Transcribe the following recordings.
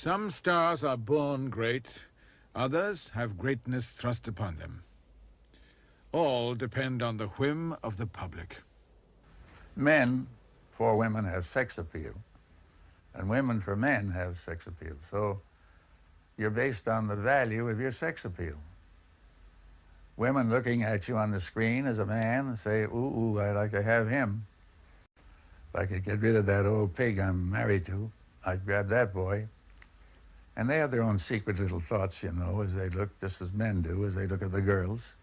Some stars are born great, others have greatness thrust upon them. All depend on the whim of the public. Men for women have sex appeal, and women for men have sex appeal. So you're based on the value of your sex appeal. Women looking at you on the screen as a man and say, ooh, I'd like to have him. If I could get rid of that old pig I'm married to, I'd grab that boy. And they have their own secret little thoughts, you know, as they look, just as men do, as they look at the girls.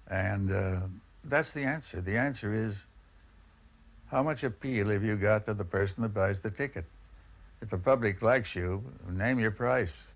And that's the answer. The answer is, how much appeal have you got to the person that buys the ticket? If the public likes you, name your price.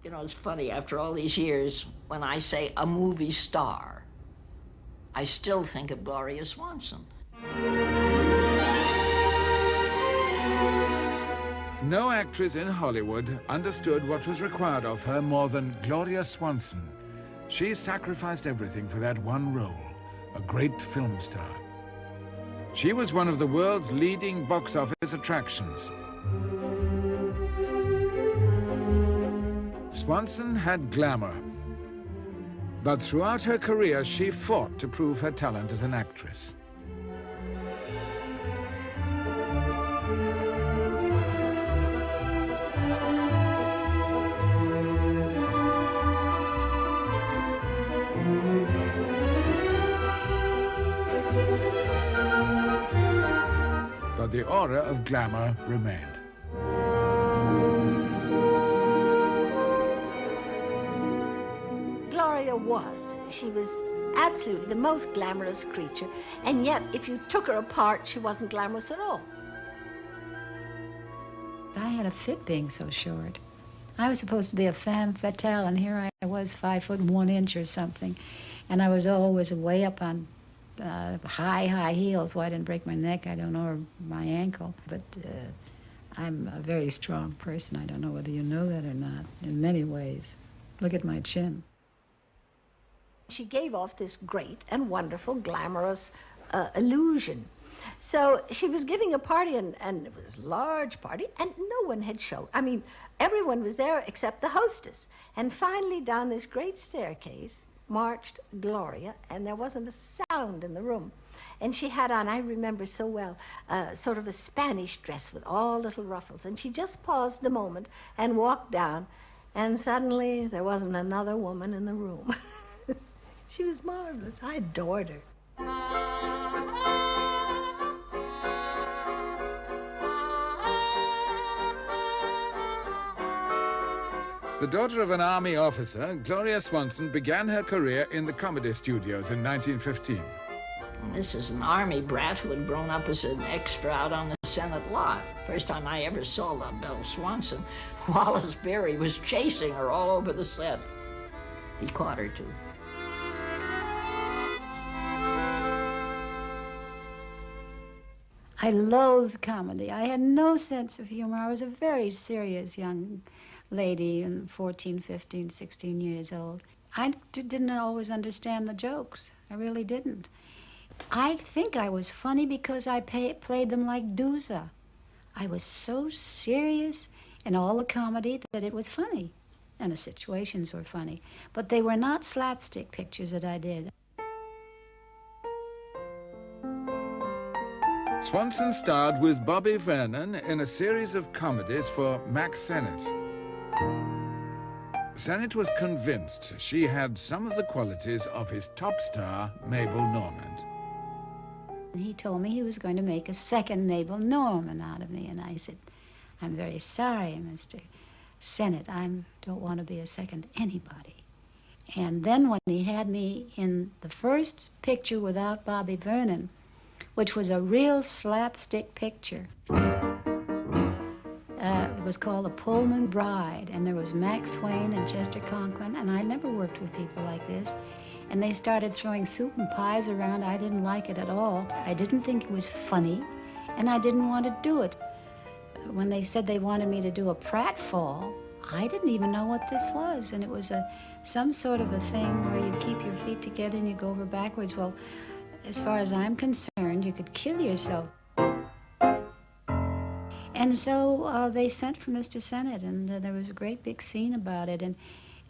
You know, it's funny, after all these years, when I say a movie star, I still think of Gloria Swanson. No actress in Hollywood understood what was required of her more than Gloria Swanson. She sacrificed everything for that one role, a great film star. She was one of the world's leading box office attractions. Swanson had glamour, but throughout her career she fought to prove her talent as an actress. But the aura of glamour remained. She was absolutely the most glamorous creature, and yet if you took her apart, she wasn't glamorous at all. I had a fit being so short. I was supposed to be a femme fatale, and here I was 5'1" or something, and I was always way up on high heels. Why I didn't break my neck, I don't know, or my ankle, but I'm a very strong person. I don't know whether you know that or not, in many ways. Look at my chin. She gave off this great and wonderful, glamorous illusion. So she was giving a party, and it was a large party, and no one had showed. I mean, everyone was there except the hostess. And finally, down this great staircase marched Gloria, and there wasn't a sound in the room. And she had on, I remember so well, sort of a Spanish dress with all little ruffles. And she just paused a moment and walked down, and suddenly there wasn't another woman in the room. She was marvelous. I adored her. The daughter of an army officer, Gloria Swanson began her career in the comedy studios in 1915. This is an army brat who had grown up as an extra out on the Senate lot. First time I ever saw La Belle Swanson, Wallace Beery was chasing her all over the set. He caught her, too. I loathed comedy. I had no sense of humor. I was a very serious young lady, 14, 15, 16 years old. I didn't always understand the jokes. I really didn't. I think I was funny because I played them like Dusa. I was so serious in all the comedy that it was funny, and the situations were funny. But they were not slapstick pictures that I did. Swanson starred with Bobby Vernon in a series of comedies for Mack Sennett. Sennett was convinced she had some of the qualities of his top star, Mabel Normand. He told me he was going to make a second Mabel Normand out of me, and I said, I'm very sorry, Mr. Sennett, I don't want to be a second anybody. And then when he had me in the first picture without Bobby Vernon, which was a real slapstick picture, it was called The Pullman Bride, and there was Max Swain and Chester Conklin, and I never worked with people like this. And they started throwing soup and pies around. I didn't like it at all. I didn't think it was funny, and I didn't want to do it. When they said they wanted me to do a pratfall, I didn't even know what this was, and it was some sort of a thing where you keep your feet together and you go over backwards. Well, as far as I'm concerned, you could kill yourself. And so they sent for Mr. Sennett, and there was a great big scene about it. And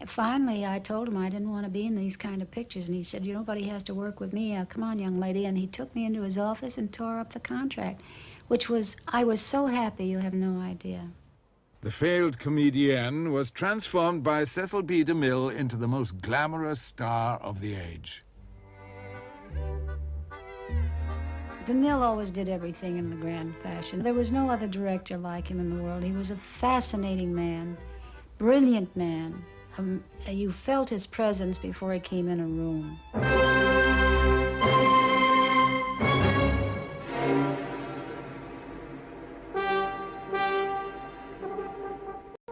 finally, I told him I didn't want to be in these kind of pictures. And he said, nobody has to work with me. Come on, young lady. And he took me into his office and tore up the contract, I was so happy, you have no idea. The failed comedienne was transformed by Cecil B. DeMille into the most glamorous star of the age. DeMille always did everything in the grand fashion. There was no other director like him in the world. He was a fascinating man, brilliant man. You felt his presence before he came in a room.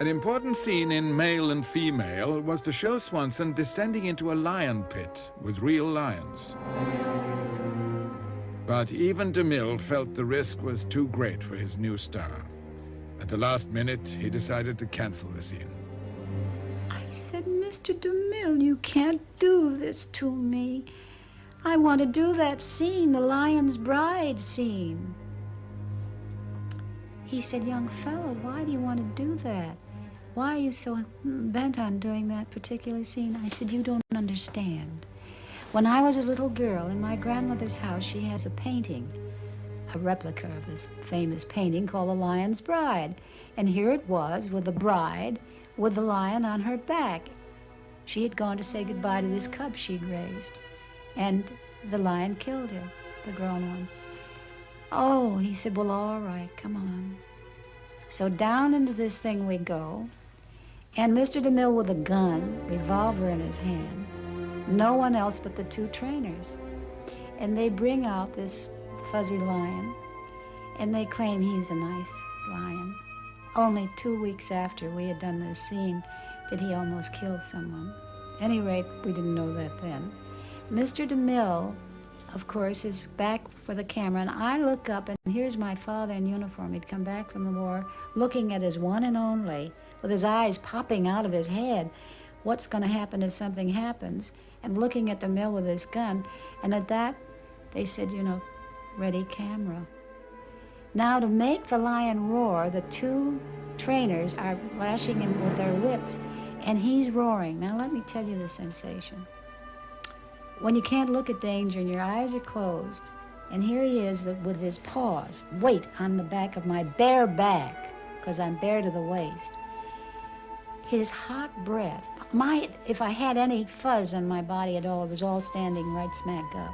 An important scene in Male and Female was to show Swanson descending into a lion pit with real lions. But even DeMille felt the risk was too great for his new star. At the last minute, he decided to cancel the scene. I said, Mr. DeMille, you can't do this to me. I want to do that scene, the Lion's Bride scene. He said, young fellow, why do you want to do that? Why are you so bent on doing that particular scene? I said, you don't understand. When I was a little girl in my grandmother's house, she has a painting, a replica of this famous painting called The Lion's Bride. And here it was with the bride with the lion on her back. She had gone to say goodbye to this cub she'd raised. And the lion killed her, the grown one. Oh, he said, well, all right, come on. So down into this thing we go, and Mr. DeMille with a gun, revolver in his hand, no one else but the two trainers. And they bring out this fuzzy lion, and they claim he's a nice lion. Only 2 weeks after we had done this scene did he almost kill someone. At any rate, we didn't know that then. Mr. DeMille, of course, is back for the camera, and I look up, and here's my father in uniform. He'd come back from the war, looking at his one and only, with his eyes popping out of his head. What's going to happen if something happens? And looking at DeMille with his gun, and at that, they said, ready camera. Now, to make the lion roar, the two trainers are lashing him with their whips, and he's roaring. Now, let me tell you the sensation. When you can't look at danger and your eyes are closed, and here he is with his paws, weight on the back of my bare back, because I'm bare to the waist. His hot breath, if I had any fuzz on my body at all, it was all standing right smack up.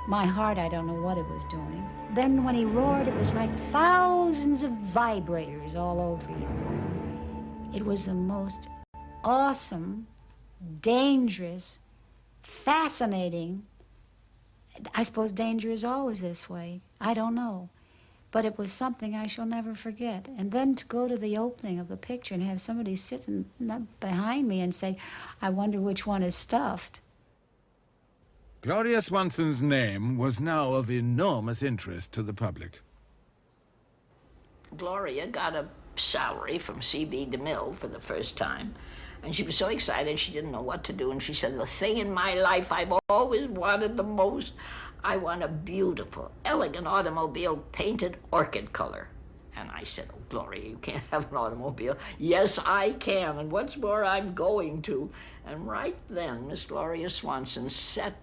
My heart, I don't know what it was doing. Then when he roared, it was like thousands of vibrators all over you. It was the most awesome, dangerous, fascinating. I suppose danger is always this way. I don't know. But it was something I shall never forget. And then to go to the opening of the picture and have somebody sitting behind me and say, I wonder which one is stuffed. Gloria Swanson's name was now of enormous interest to the public. Gloria got a salary from C.B. DeMille for the first time, and she was so excited she didn't know what to do, and she said, the thing in my life I've always wanted the most, I want a beautiful, elegant automobile painted orchid color. And I said, oh, Gloria, you can't have an automobile. Yes, I can, and what's more, I'm going to. And right then, Miss Gloria Swanson set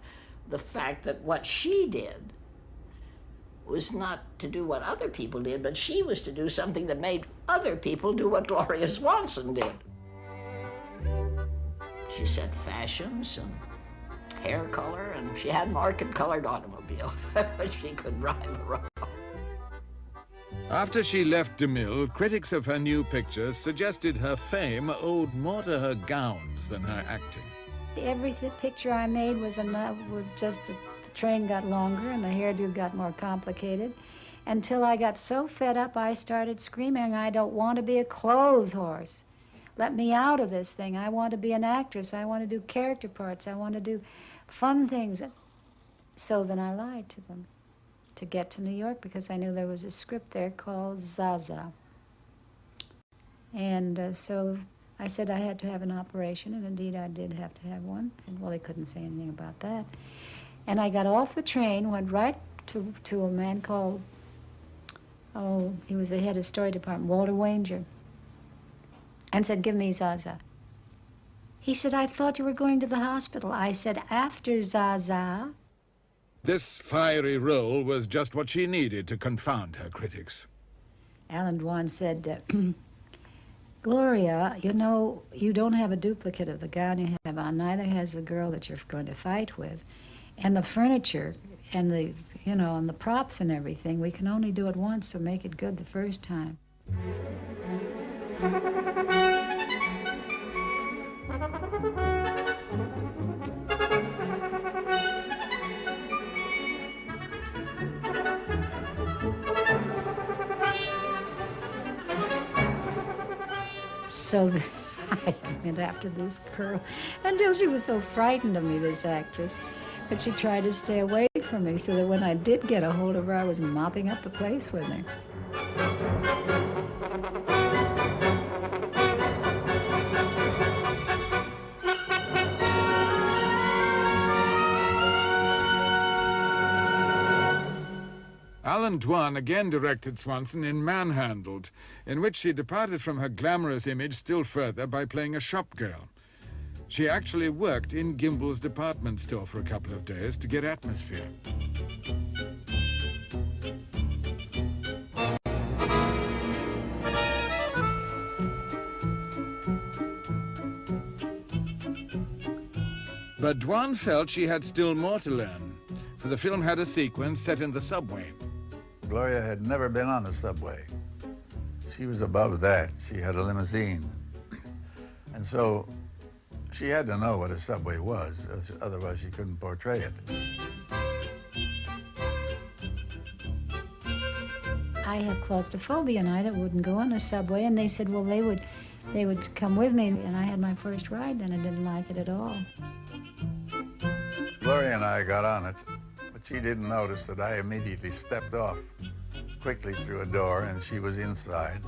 the fact that what she did was not to do what other people did, but she was to do something that made other people do what Gloria Swanson did. She set fashions and hair color, and she had an orchid-colored automobile. She could ride around. After she left DeMille, critics of her new pictures suggested her fame owed more to her gowns than her acting. Every picture I made was just the train got longer and the hairdo got more complicated, until I got so fed up I started screaming, I don't want to be a clothes horse. Let me out of this thing. I want to be an actress. I want to do character parts. I want to do fun things. So then I lied to them to get to New York, because I knew there was a script there called Zaza. And so I said I had to have an operation, and indeed I did have to have one. And well, they couldn't say anything about that. And I got off the train, went right to a man called, he was the head of story department, Walter Wanger, and said, give me Zaza. He said, I thought you were going to the hospital. I said, after Zaza. This fiery role was just what she needed to confound her critics. Alan Dwan said, Gloria, you know, you don't have a duplicate of the gown you have on. Neither has the girl that you're going to fight with. And the furniture and the, and the props and everything, we can only do it once, so make it good the first time. So I went after this girl until she was so frightened of me, this actress, that she tried to stay away from me, so that when I did get a hold of her, I was mopping up the place with her. Alan Dwan again directed Swanson in Manhandled, in which she departed from her glamorous image still further by playing a shop girl. She actually worked in Gimbel's department store for a couple of days to get atmosphere. But Dwan felt she had still more to learn, for the film had a sequence set in the subway. Gloria had never been on a subway. She was above that. She had a limousine. And so she had to know what a subway was, otherwise she couldn't portray it. I have claustrophobia, and I wouldn't go on a subway, and they said, well, they would come with me, and I had my first ride then. I didn't like it at all. Gloria and I got on it, but she didn't notice that I immediately stepped off quickly through a door, and she was inside,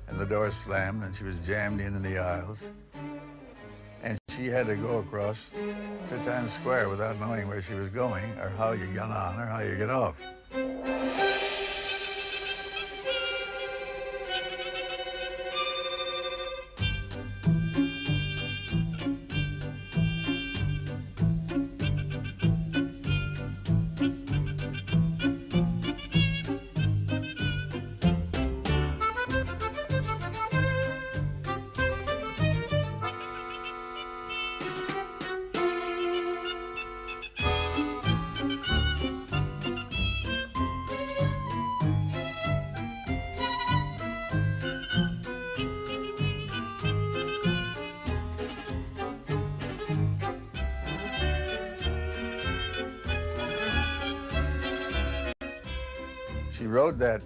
and the door slammed, and she was jammed in the aisles. And she had to go across to Times Square without knowing where she was going, or how you get on, or how you get off. She rode that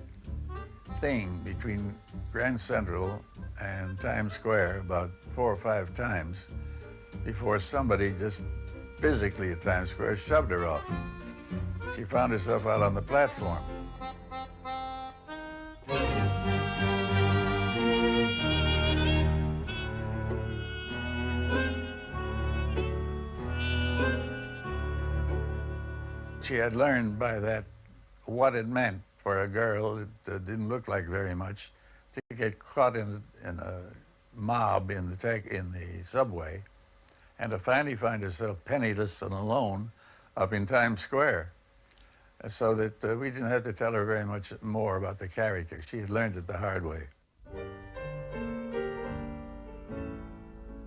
thing between Grand Central and Times Square about 4 or 5 times before somebody just physically at Times Square shoved her off. She found herself out on the platform. She had learned by that what it meant for a girl that didn't look like very much to get caught in a mob in the subway, and to finally find herself penniless and alone up in Times Square, so that we didn't have to tell her very much more about the character. She had learned it the hard way.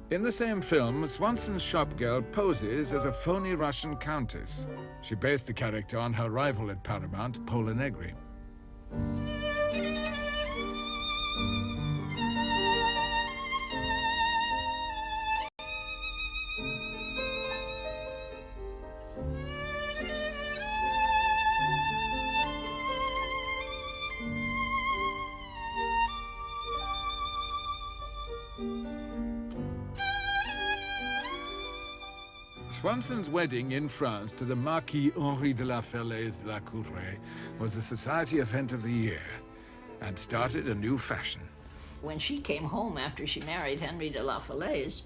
In the same film, Swanson's shopgirl poses as a phony Russian countess. She based the character on her rival at Paramount, Pola Negri. Swanson's wedding in France to the Marquis Henri de la Falaise de la Coudray was the society event of the year and started a new fashion. When she came home after she married Henry de la Falaise,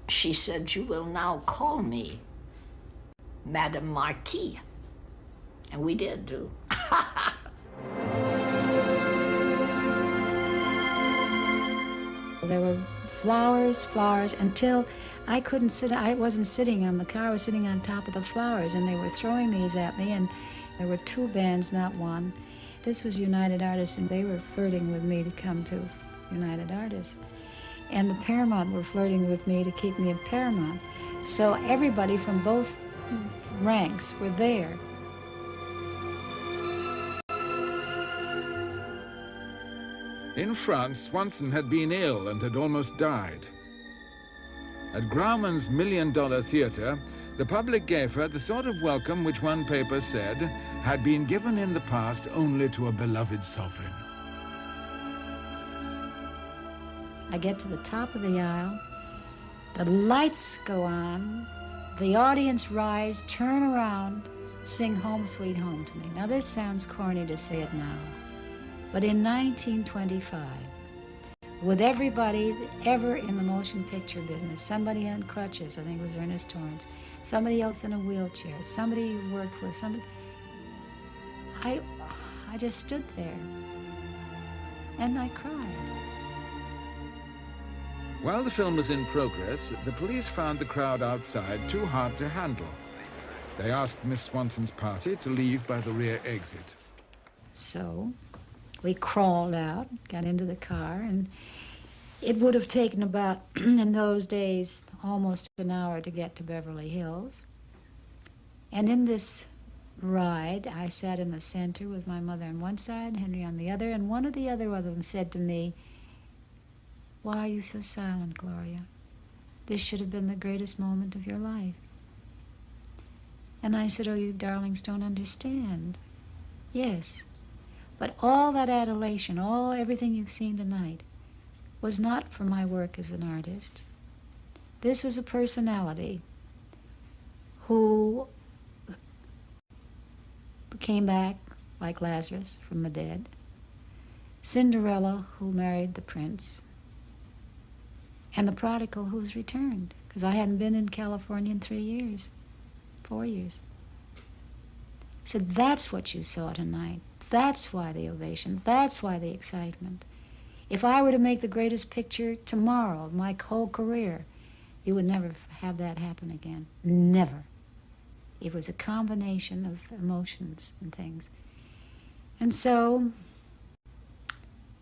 she said, "You will now call me Madame Marquis." And we did, too. There were flowers, until I couldn't sit. I wasn't sitting on the car, I was sitting on top of the flowers, and they were throwing these at me, and there were two bands, not one. This was United Artists, and they were flirting with me to come to United Artists. And the Paramount were flirting with me to keep me at Paramount. So everybody from both ranks were there. In France, Swanson had been ill and had almost died. At Grauman's $1 Million Theatre, the public gave her the sort of welcome which one paper said had been given in the past only to a beloved sovereign. I get to the top of the aisle, the lights go on, the audience rise, turn around, sing Home Sweet Home to me. Now this sounds corny to say it now, but in 1925, with everybody ever in the motion picture business, somebody on crutches, I think it was Ernest Torrance, somebody else in a wheelchair, somebody you worked with, somebody, I just stood there and I cried. While the film was in progress, the police found the crowd outside too hard to handle. They asked Miss Swanson's party to leave by the rear exit. So we crawled out, got into the car, and it would have taken about, in those days, almost an hour to get to Beverly Hills. And in this ride, I sat in the center with my mother on one side, Henry on the other, and one of the other of them said to me, "Why are you so silent, Gloria? This should have been the greatest moment of your life." And I said, "Oh, you darlings don't understand." Yes, but all that adulation, everything you've seen tonight, was not for my work as an artist. This was a personality who came back like Lazarus from the dead, Cinderella who married the prince, and the prodigal who's returned, because I hadn't been in California in 4 years. I said, that's what you saw tonight. That's why the ovation. That's why the excitement. If I were to make the greatest picture tomorrow of my whole career, you would never have that happen again. Never. It was a combination of emotions and things. And so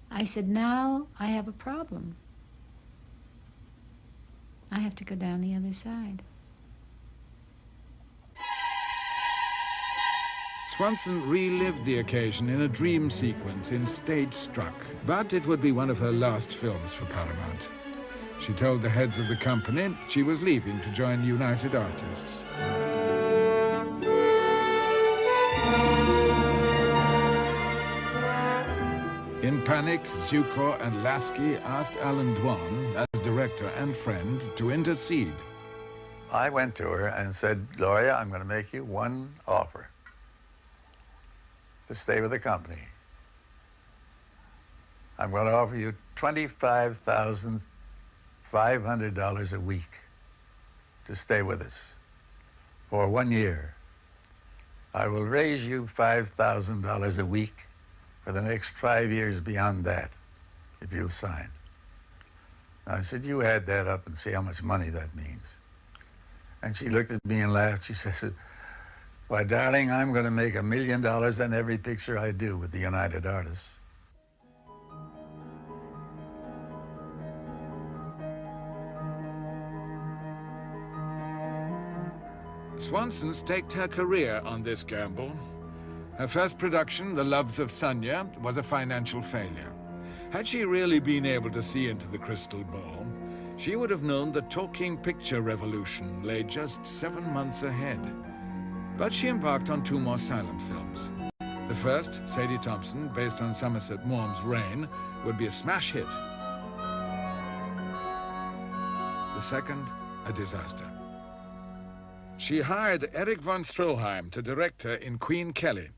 I said, now I have a problem. I have to go down the other side. Swanson relived the occasion in a dream sequence in Stage Struck, but it would be one of her last films for Paramount. She told the heads of the company she was leaving to join United Artists. In panic, Zukor and Lasky asked Alan Dwan, as director and friend, to intercede. I went to her and said, "Gloria, I'm going to make you one offer to stay with the company. I'm going to offer you $25,500 a week to stay with us for 1 year. I will raise you $5,000 a week for the next 5 years beyond that, if you'll sign." I said, "You add that up and see how much money that means." And she looked at me and laughed. She said, "Why, darling, I'm going to make $1 million on every picture I do with the United Artists." Swanson staked her career on this gamble. Her first production, The Loves of Sonia, was a financial failure. Had she really been able to see into the crystal ball, she would have known the talking picture revolution lay just 7 months ahead. But she embarked on 2 more silent films. The first, Sadie Thompson, based on Somerset Maugham's Rain, would be a smash hit. The second, a disaster. She hired Erich von Stroheim to direct her in Queen Kelly.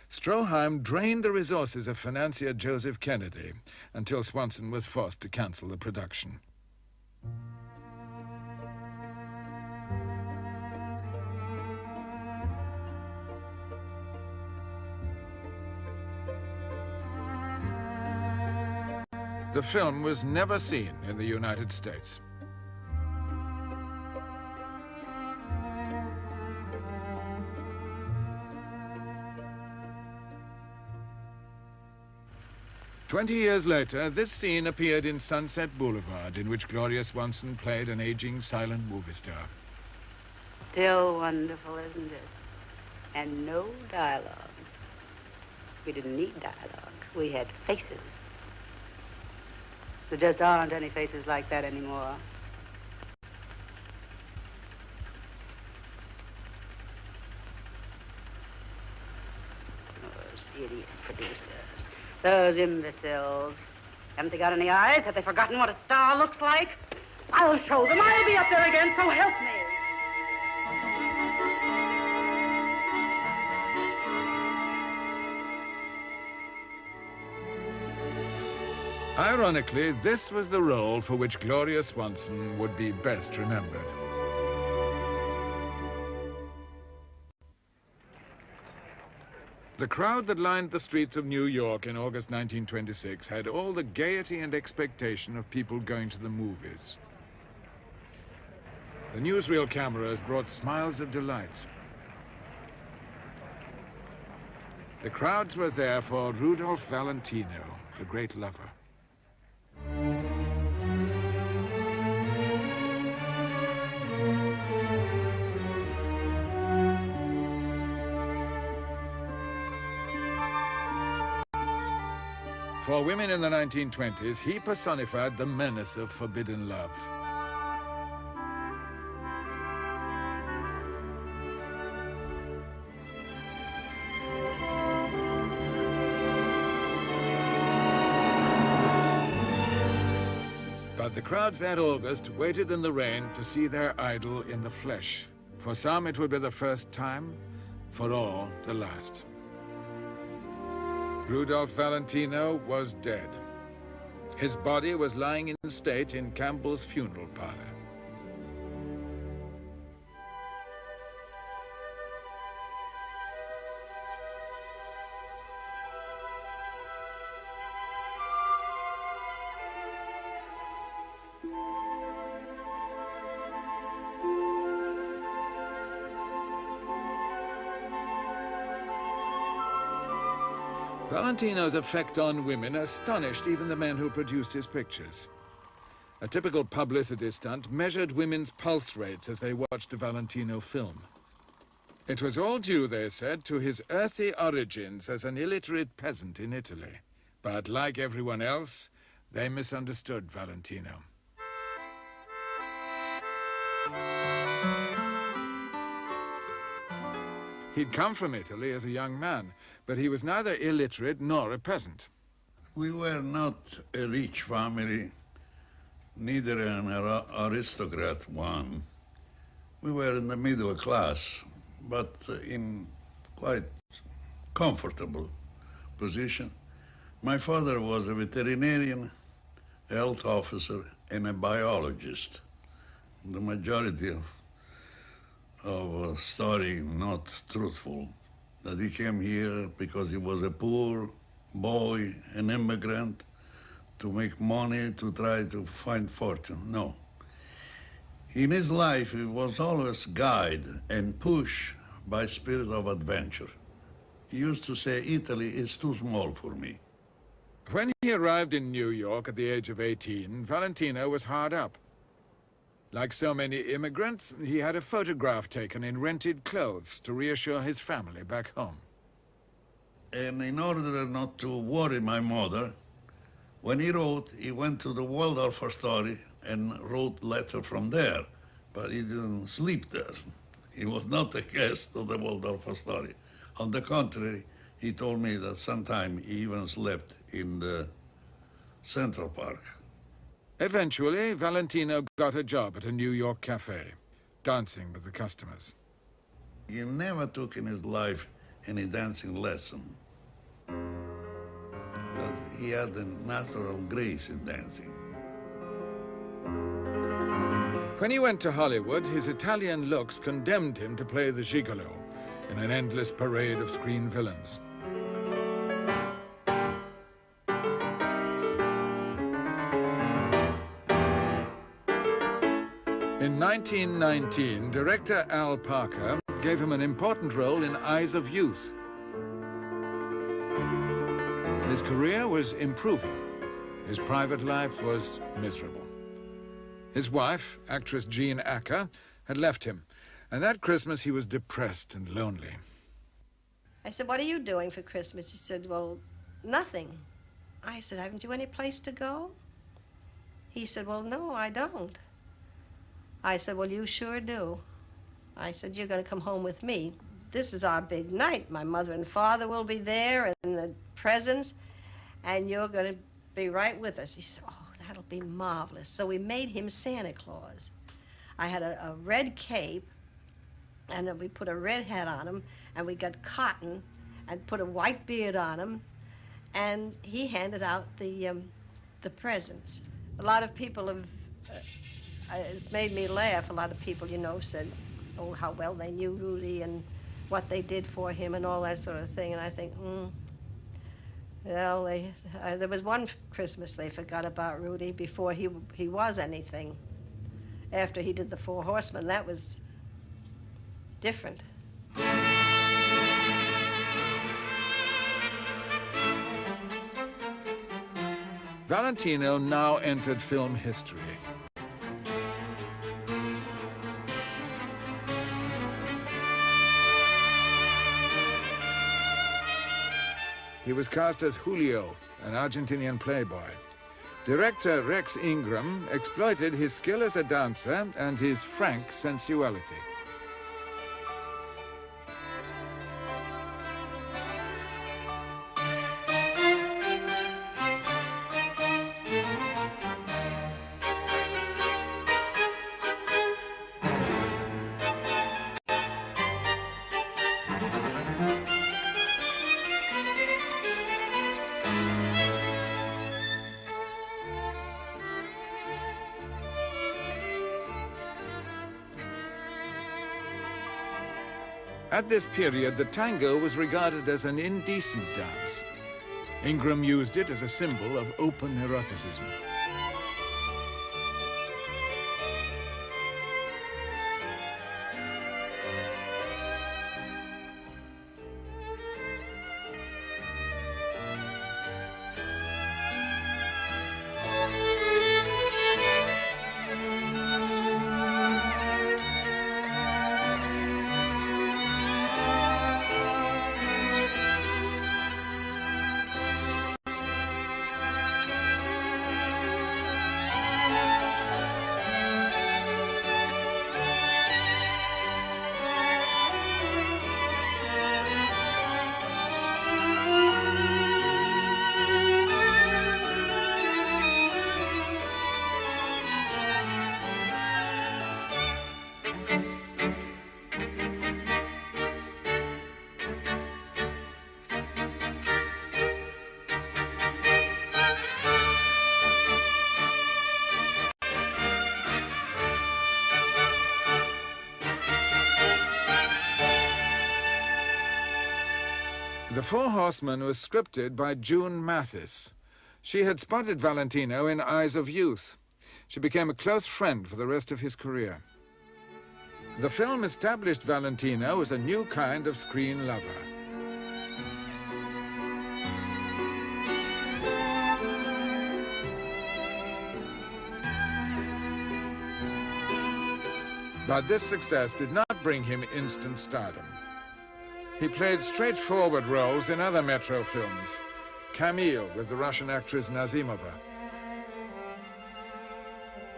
Stroheim drained the resources of financier Joseph Kennedy until Swanson was forced to cancel the production. The film was never seen in the United States. "20 years later, this scene appeared in Sunset Boulevard, in which Gloria Swanson played an aging silent movie star. Still wonderful, isn't it? And no dialogue. We didn't need dialogue. We had faces. There just aren't any faces like that anymore. Those idiot producers. Those imbeciles. Haven't they got any eyes? Have they forgotten what a star looks like? I'll show them. I'll be up there again, so help me. Ironically, this was the role for which Gloria Swanson would be best remembered. The crowd that lined the streets of New York in August 1926 had all the gaiety and expectation of people going to the movies. The newsreel cameras brought smiles of delight. The crowds were there for Rudolph Valentino, the great lover. For women in the 1920s, he personified the menace of forbidden love. But the crowds that August waited in the rain to see their idol in the flesh. For some, it would be the first time, for all, the last. Rudolph Valentino was dead. His body was lying in state in Campbell's funeral parlor. Valentino's effect on women astonished even the men who produced his pictures. A typical publicity stunt measured women's pulse rates as they watched a Valentino film. It was all due, they said, to his earthy origins as an illiterate peasant in Italy. But like everyone else, they misunderstood Valentino. He'd come from Italy as a young man, but he was neither illiterate nor a peasant. We were not a rich family, neither an aristocrat one. We were in the middle class, but in quite comfortable position. My father was a veterinarian, a health officer, and a biologist. The majority of a story not truthful, that he came here because he was a poor boy, an immigrant, to make money, to try to find fortune. No. In his life, he was always guided and pushed by spirit of adventure. He used to say, Italy is too small for me. When he arrived in New York at the age of 18, Valentino was hard up. Like so many immigrants, he had a photograph taken in rented clothes to reassure his family back home. And in order not to worry my mother, when he wrote, he went to the Waldorf Astoria and wrote letter from there, but he didn't sleep there. He was not a guest of the Waldorf Astoria. On the contrary, he told me that sometime he even slept in the Central Park. Eventually, Valentino got a job at a New York cafe, dancing with the customers. He never took in his life any dancing lesson. But he had a natural grace in dancing. When he went to Hollywood, his Italian looks condemned him to play the gigolo in an endless parade of screen villains. In 1919, director Al Parker gave him an important role in Eyes of Youth. His career was improving. His private life was miserable. His wife, actress Jean Acker, had left him, and that Christmas he was depressed and lonely. I said, "What are you doing for Christmas?" He said, "Well, nothing." I said, "Haven't you any place to go?" He said, "Well, no, I don't." I said, "Well, you sure do." I said, "You're going to come home with me. This is our big night. My mother and father will be there and the presents, and you're going to be right with us." He said, "Oh, that'll be marvelous." So we made him Santa Claus. I had a red cape, and then we put a red hat on him, and we got cotton and put a white beard on him, and he handed out the presents. A lot of people have... it's made me laugh. A lot of people, said, oh, how well they knew Rudy and what they did for him and all that sort of thing. And I think, well, there was one Christmas they forgot about Rudy before he was anything. After he did the Four Horsemen, that was different. Valentino now entered film history. He was cast as Julio, an Argentinian playboy. Director Rex Ingram exploited his skill as a dancer and his frank sensuality. At this period, the tango was regarded as an indecent dance. Ingram used it as a symbol of open eroticism. The Four Horsemen was scripted by June Mathis. She had spotted Valentino in Eyes of Youth. She became a close friend for the rest of his career. The film established Valentino as a new kind of screen lover. But this success did not bring him instant stardom. He played straightforward roles in other Metro films. Camille with the Russian actress Nazimova.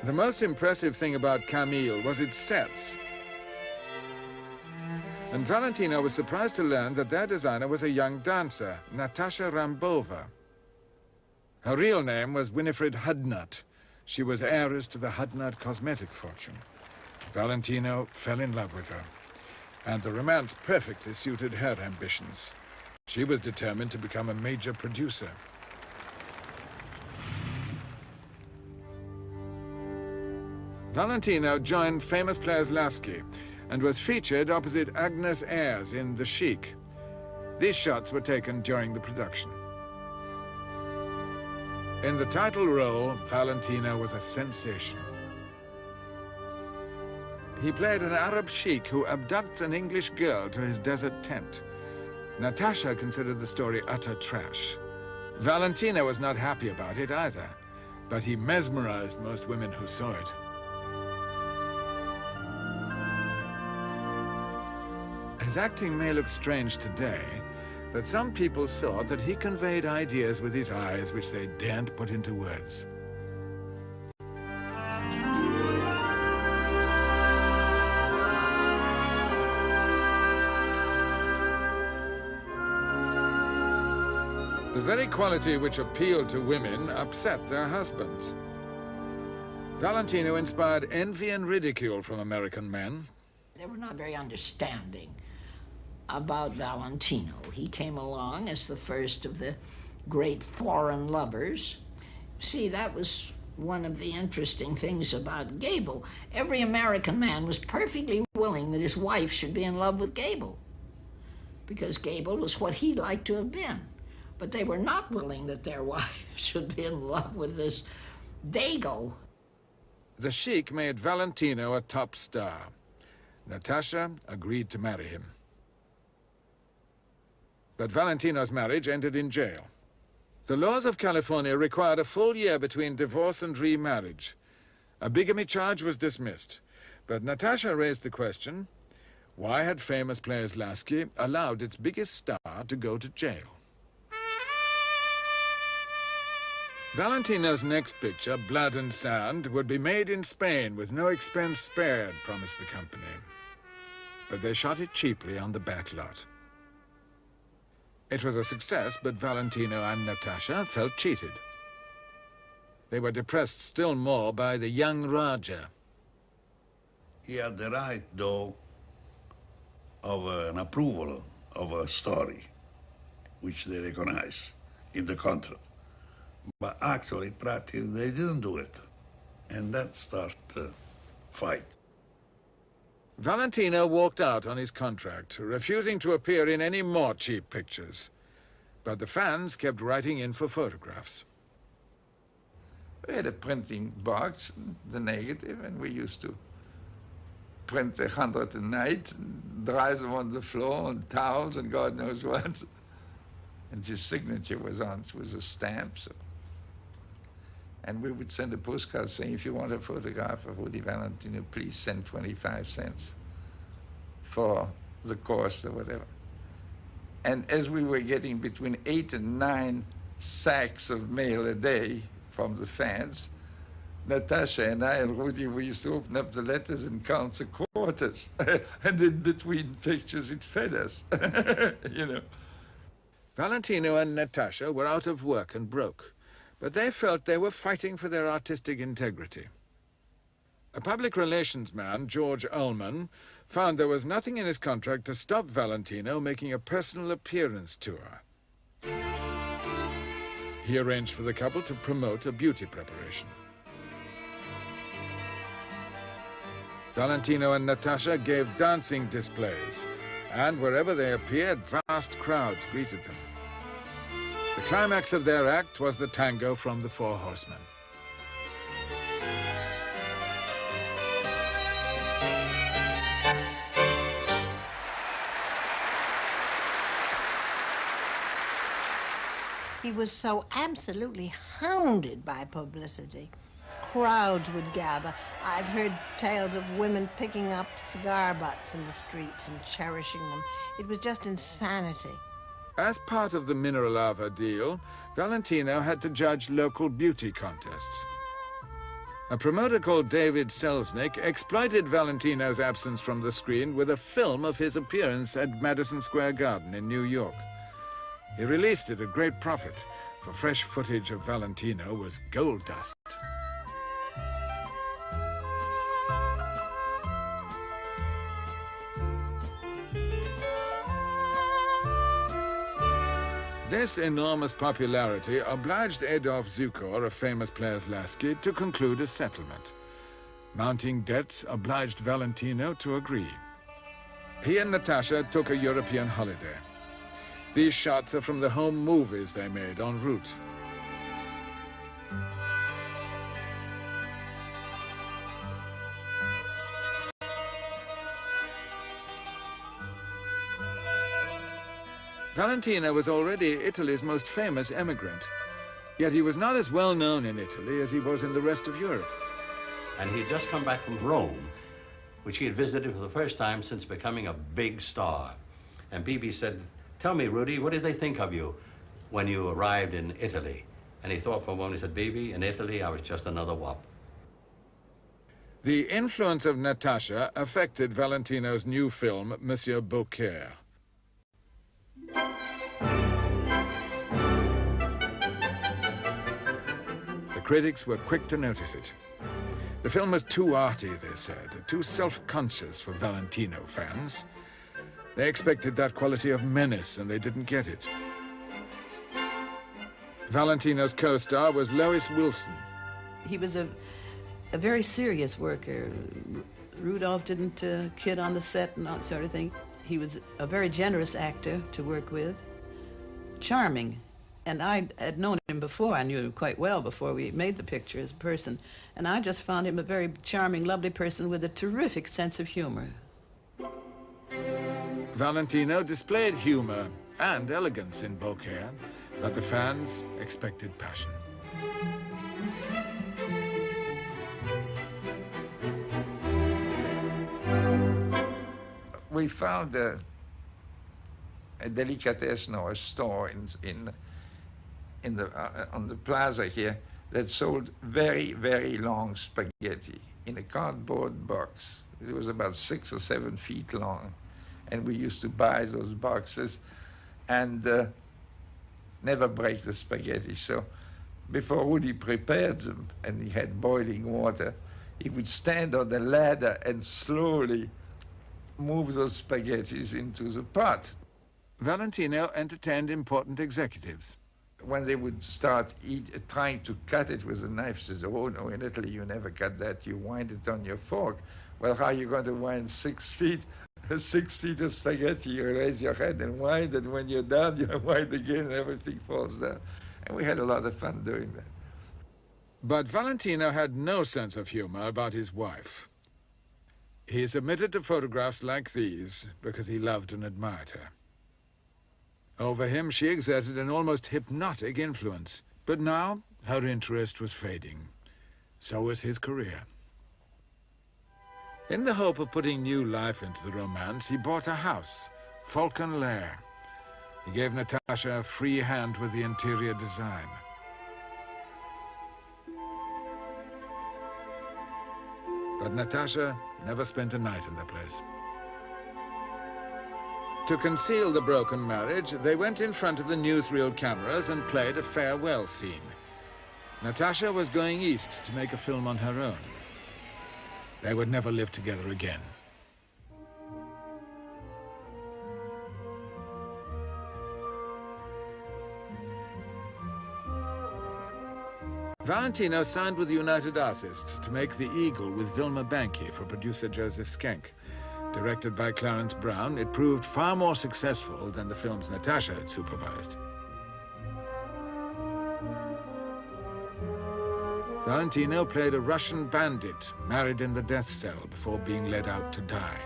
The most impressive thing about Camille was its sets. And Valentino was surprised to learn that their designer was a young dancer, Natasha Rambova. Her real name was Winifred Hudnut. She was heiress to the Hudnut cosmetic fortune. Valentino fell in love with her, and the romance perfectly suited her ambitions. She was determined to become a major producer. Valentino joined famous players Lasky and was featured opposite Agnes Ayres in The Sheik. These shots were taken during the production. In the title role, Valentino was a sensation. He played an Arab sheik who abducts an English girl to his desert tent. Natasha considered the story utter trash. Valentino was not happy about it either, but he mesmerized most women who saw it. His acting may look strange today, but some people thought that he conveyed ideas with his eyes which they daren't put into words. The very quality which appealed to women upset their husbands. Valentino inspired envy and ridicule from American men. They were not very understanding about Valentino. He came along as the first of the great foreign lovers. See, that was one of the interesting things about Gable. Every American man was perfectly willing that his wife should be in love with Gable, because Gable was what he liked to have been. But they were not willing that their wife should be in love with this Dago. The Sheik made Valentino a top star. Natasha agreed to marry him. But Valentino's marriage ended in jail. The laws of California required a full year between divorce and remarriage. A bigamy charge was dismissed, but Natasha raised the question, why had famous players Lasky allowed its biggest star to go to jail? Valentino's next picture, Blood and Sand, would be made in Spain with no expense spared, promised the company. But they shot it cheaply on the back lot. It was a success, but Valentino and Natasha felt cheated. They were depressed still more by the young Raja. He had the right, though, of an approval of a story, which they recognize in the contract. But actually, practically, they didn't do it. And that started the fight. Valentino walked out on his contract, refusing to appear in any more cheap pictures. But the fans kept writing in for photographs. We had a printing box, the negative, and we used to print 100 a night, and dry them on the floor, and towels, and God knows what. And his signature was on, it was a stamp. So. And we would send a postcard saying, if you want a photograph of Rudy Valentino, please send 25 cents for the cost or whatever. And as we were getting between 8 and 9 sacks of mail a day from the fans, Natasha and I and Rudy, we used to open up the letters and count the quarters. And in between pictures, it fed us, you know. Valentino and Natasha were out of work and broke, but they felt they were fighting for their artistic integrity. A public relations man, George Ullman, found there was nothing in his contract to stop Valentino making a personal appearance tour. He arranged for the couple to promote a beauty preparation. Valentino and Natasha gave dancing displays, and wherever they appeared, vast crowds greeted them. The climax of their act was the tango from the Four Horsemen. He was so absolutely hounded by publicity, crowds would gather. I've heard tales of women picking up cigar butts in the streets and cherishing them. It was just insanity. As part of the mineral lava deal, Valentino had to judge local beauty contests. A promoter called David Selznick exploited Valentino's absence from the screen with a film of his appearance at Madison Square Garden in New York. He released it at great profit, for fresh footage of Valentino was gold dust. This enormous popularity obliged Adolf Zukor of famous players Lasky to conclude a settlement. Mounting debts obliged Valentino to agree. He and Natasha took a European holiday. These shots are from the home movies they made en route. Valentino was already Italy's most famous emigrant, yet he was not as well known in Italy as he was in the rest of Europe. And he had just come back from Rome, which he had visited for the first time since becoming a big star. And Bibi said, "Tell me, Rudy, what did they think of you when you arrived in Italy?" And he thought for a moment, he said, "Bibi, in Italy, I was just another wop." The influence of Natasha affected Valentino's new film, Monsieur Beaucaire. The critics were quick to notice it. The film was too arty, they said, too self-conscious for Valentino fans. They expected that quality of menace, and they didn't get it. Valentino's co-star was Lois Wilson. He was a very serious worker. Rudolph didn't kid on the set and that sort of thing. He was a very generous actor to work with, charming. And I had known him before. I knew him quite well before we made the picture as a person. And I just found him a very charming, lovely person with a terrific sense of humor. Valentino displayed humor and elegance in Beaucaire, but the fans expected passion. We found a delicatessen or a store on the plaza here that sold very, very long spaghetti in a cardboard box. It was about 6 or 7 feet long. And we used to buy those boxes and never break the spaghetti. So before Woody prepared them and he had boiling water, he would stand on the ladder and slowly move those spaghettis into the pot. Valentino entertained important executives. When they would start trying to cut it with a knife, says, "Oh no, in Italy you never cut that, you wind it on your fork." Well, how are you going to wind 6 feet? 6 feet of spaghetti, you raise your head and wind, and when you're done, you wind again and everything falls down. And we had a lot of fun doing that. But Valentino had no sense of humor about his wife. He submitted to photographs like these because he loved and admired her. Over him, she exerted an almost hypnotic influence. But now, her interest was fading. So was his career. In the hope of putting new life into the romance, he bought a house, Falcon Lair. He gave Natasha a free hand with the interior design. But Natasha never spent a night in the place. To conceal the broken marriage, they went in front of the newsreel cameras and played a farewell scene. Natasha was going east to make a film on her own. They would never live together again. Valentino signed with United Artists to make The Eagle with Vilma Banky for producer Joseph Schenck. Directed by Clarence Brown, it proved far more successful than the films Natasha had supervised. Valentino played a Russian bandit married in the death cell before being led out to die.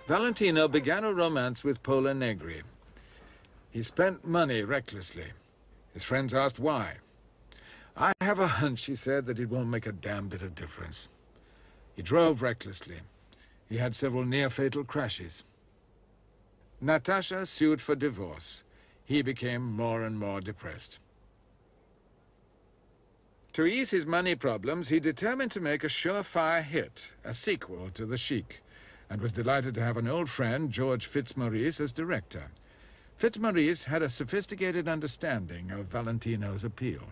Valentino began a romance with Pola Negri. He spent money recklessly. His friends asked why. "I have a hunch," he said, "that it won't make a damn bit of difference." He drove recklessly. He had several near-fatal crashes. Natasha sued for divorce. He became more and more depressed. To ease his money problems, he determined to make a surefire hit, a sequel to The Sheik, and was delighted to have an old friend, George Fitzmaurice, as director. Fitzmaurice had a sophisticated understanding of Valentino's appeal.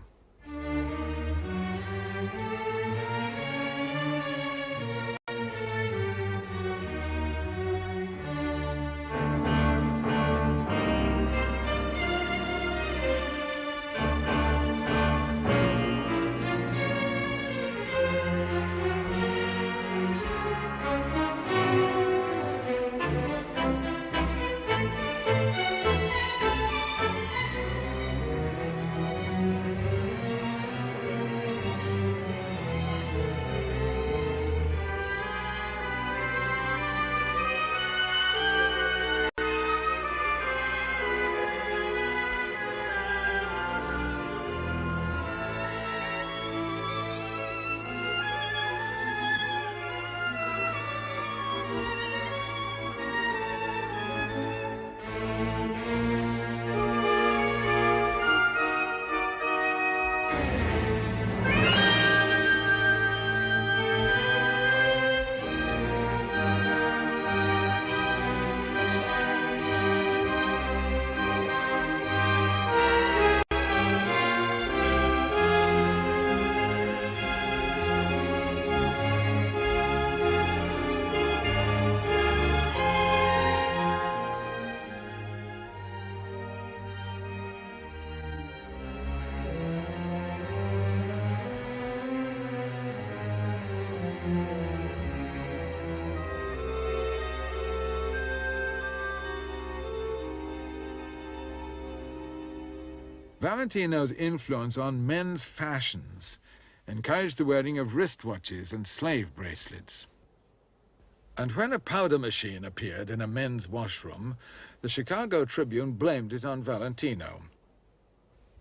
Valentino's influence on men's fashions encouraged the wearing of wristwatches and slave bracelets. And when a powder machine appeared in a men's washroom, the Chicago Tribune blamed it on Valentino.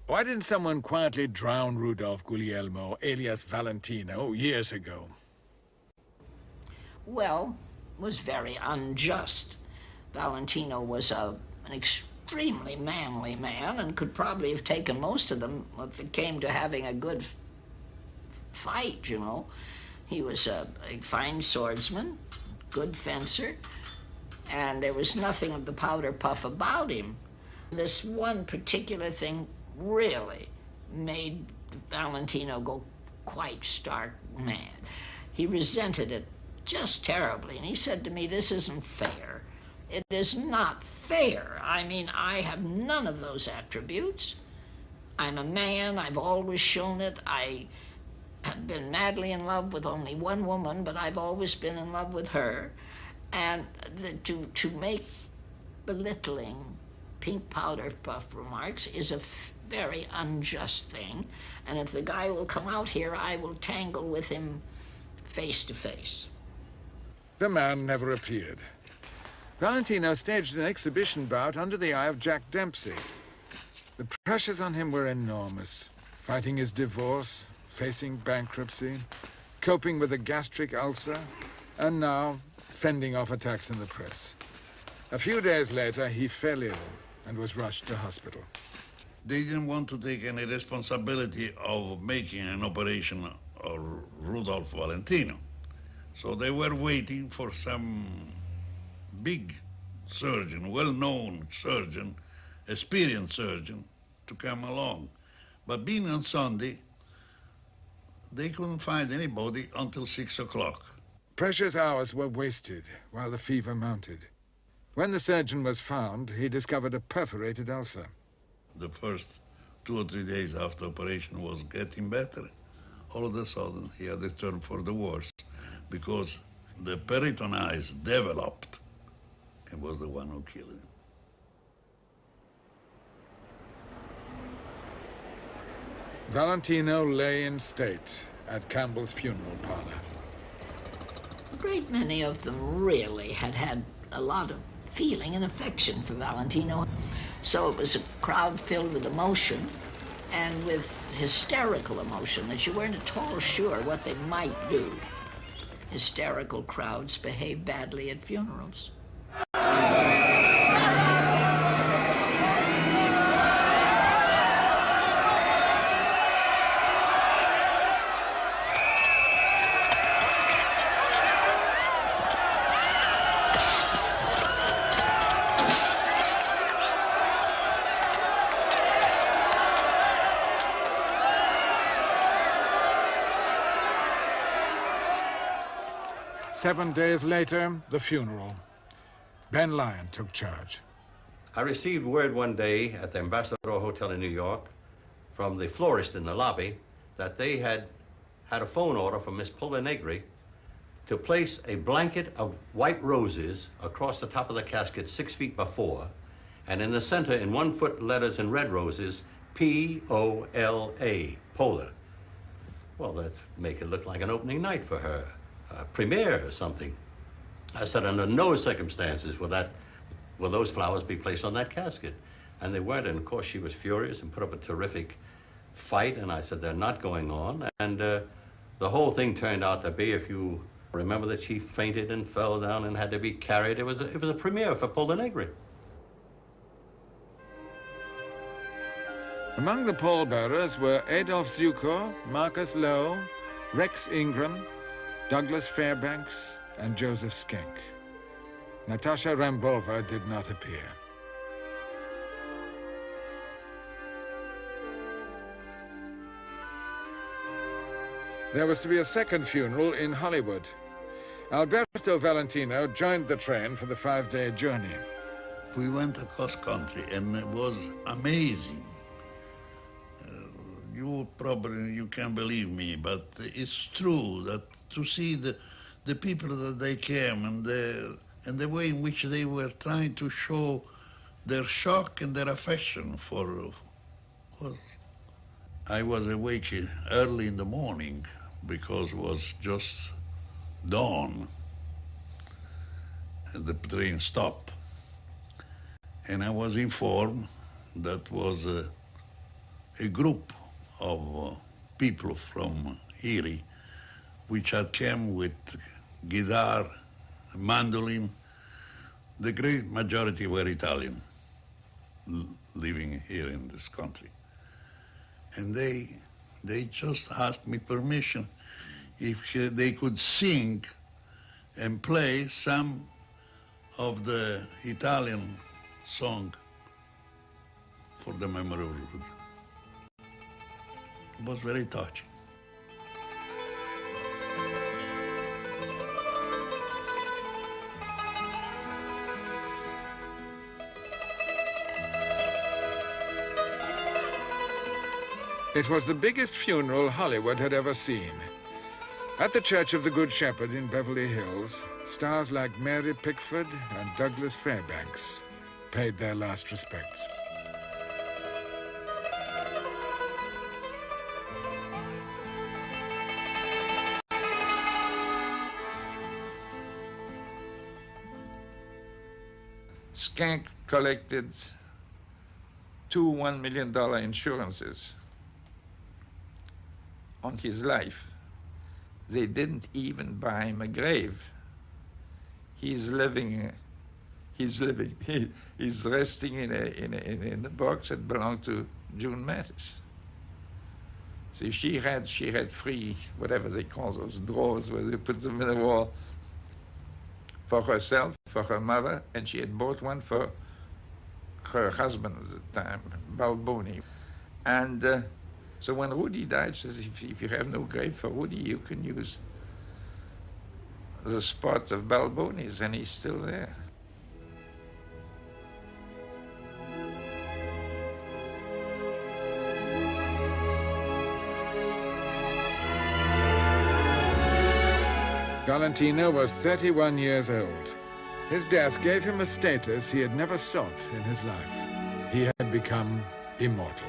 Why didn't someone quietly drown Rudolph Guglielmo, alias Valentino, years ago? Well, it was very unjust. Valentino was an extremely manly man and could probably have taken most of them if it came to having a good fight, you know. He was a fine swordsman, good fencer, and there was nothing of the powder puff about him. This one particular thing really made Valentino go quite stark mad. He resented it just terribly, and he said to me, "This isn't fair. It is not fair. I mean, I have none of those attributes. I'm a man. I've always shown it. I have been madly in love with only one woman, but I've always been in love with her. And to make belittling pink powder puff remarks is a very unjust thing. And if the guy will come out here, I will tangle with him face to face." The man never appeared. Valentino staged an exhibition bout under the eye of Jack Dempsey. The pressures on him were enormous. Fighting his divorce, facing bankruptcy, coping with a gastric ulcer, and now fending off attacks in the press. A few days later, he fell ill and was rushed to hospital. They didn't want to take any responsibility of making an operation of Rudolph Valentino. So they were waiting for some big surgeon, well-known surgeon, experienced surgeon, to come along. But being on Sunday, they couldn't find anybody until 6 o'clock. Precious hours were wasted while the fever mounted. When the surgeon was found, he discovered a perforated ulcer. The first 2 or 3 days after operation was getting better. All of a sudden, he had to turn for the worse because the peritonitis developed and was the one who killed him. Valentino lay in state at Campbell's funeral parlor. A great many of them really had a lot of feeling and affection for Valentino. So it was a crowd filled with emotion and with hysterical emotion that you weren't at all sure what they might do. Hysterical crowds behave badly at funerals. Seven days later, the funeral. Ben Lyon took charge. I received word one day at the Ambassador Hotel in New York from the florist in the lobby that they had a phone order from Miss Pola Negri to place a blanket of white roses across the top of the casket 6 feet before, and in the center, in 1-foot letters in red roses, P-O-L-A, Pola. Well, let's make it look like an opening night for her. A premiere or something. I said, under no circumstances will those flowers be placed on that casket. And they weren't, and of course she was furious and put up a terrific fight, and I said, they're not going on. And the whole thing turned out to be, if you remember, that she fainted and fell down and had to be carried. It was a premiere for Pola Negri. Among the pallbearers were Adolf Zukor, Marcus Lowe, Rex Ingram, Douglas Fairbanks, and Joseph Schenck. Natasha Rambova did not appear. There was to be a second funeral in Hollywood. Alberto Valentino joined the train for the 5-day journey. We went across country, and it was amazing. You can't believe me, but it's true that to see the people that they came and the way in which they were trying to show their shock and their affection for. I was awake early in the morning because it was just dawn and the train stopped, and I was informed that was a group of people from Erie, which had come with guitar, mandolin. The great majority were Italian, living here in this country. And they just asked me permission if they could sing and play some of the Italian song for the memory of Rudy. It was very touching. It was the biggest funeral Hollywood had ever seen. At the Church of the Good Shepherd in Beverly Hills, stars like Mary Pickford and Douglas Fairbanks paid their last respects. Schenck collected 2 $1 million insurances on his life. They didn't even buy him a grave. He's resting in a box that belonged to June Mattis. See, she had free, whatever they call those drawers where they put them in the wall, for herself, for her mother, and she had bought one for her husband at the time, Balboni. And so when Rudy died, she says, if you have no grave for Rudy, you can use the spot of Balboni's, and he's still there. Valentino was 31 years old. His death gave him a status he had never sought in his life. He had become immortal.